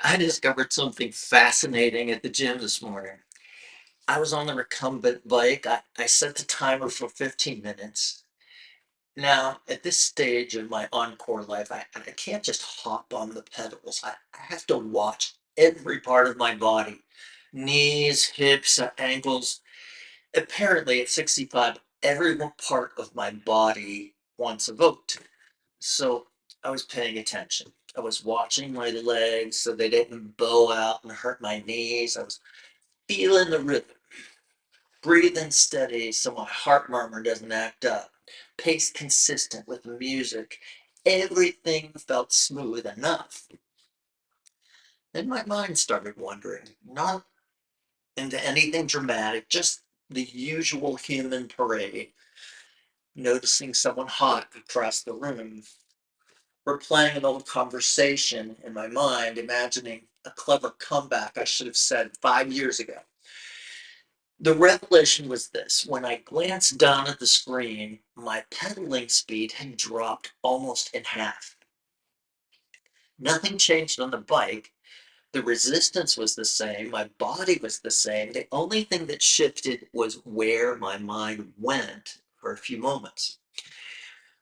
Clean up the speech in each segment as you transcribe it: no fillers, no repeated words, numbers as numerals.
I discovered something fascinating at the gym this morning. I was on the recumbent bike. I set the timer for 15 minutes. Now, at this stage in my encore life, I can't just hop on the pedals. I have to watch every part of my body: knees, hips, ankles. Apparently, at 65, every part of my body wants a vote. So I was paying attention. I was watching my legs so they didn't bow out and hurt my knees. I was feeling the rhythm, breathing steady so my heart murmur doesn't act up, pace consistent with the music. Everything felt smooth enough. Then my mind started wandering, not into anything dramatic, just the usual human parade. Noticing someone hot across the room, replaying an old conversation in my mind, imagining a clever comeback I should have said 5 years ago. The revelation was this: when I glanced down at the screen, my pedaling speed had dropped almost in half. Nothing changed on the bike. The resistance was the same. My body was the same. The only thing that shifted was where my mind went for a few moments.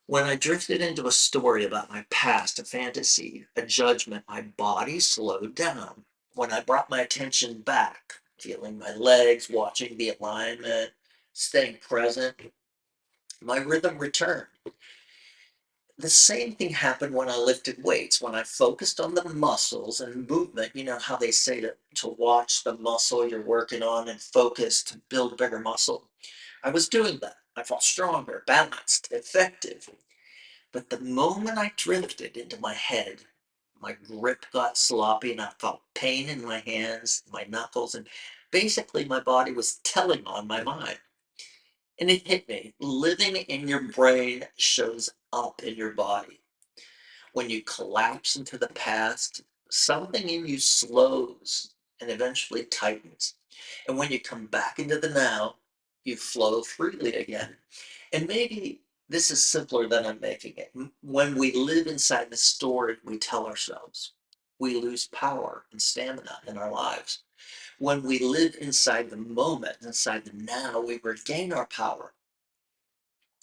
When I drifted into a story about my past, a fantasy, a judgment, my body slowed down. When I brought my attention back, feeling my legs, watching the alignment, staying present, my rhythm returned. The same thing happened when I lifted weights. When I focused on the muscles and movement, you know how they say to watch the muscle you're working on and focus to build bigger muscle. I was doing that. I felt stronger, balanced, effective. But the moment I drifted into my head, my grip got sloppy and I felt pain in my hands, my knuckles, and basically my body was telling on my mind. And it hit me. Living in your brain shows up in your body. When you collapse into the past, something in you slows and eventually tightens. And when you come back into the now, you flow freely again. And maybe this is simpler than I'm making it. When we live inside the story we tell ourselves, we lose power and stamina in our lives. When we live inside the moment, inside the now, we regain our power.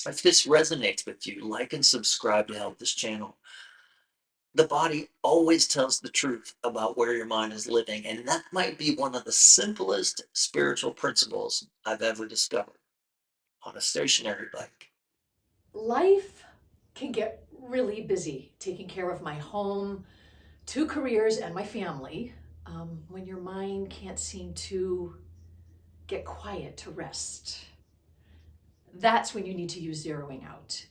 If this resonates with you, like and subscribe to help this channel. The body always tells the truth about where your mind is living, and that might be one of the simplest spiritual principles I've ever discovered on a stationary bike. Life can get really busy taking care of my home, two careers, and my family when your mind can't seem to get quiet to rest. That's when you need to use zeroing out.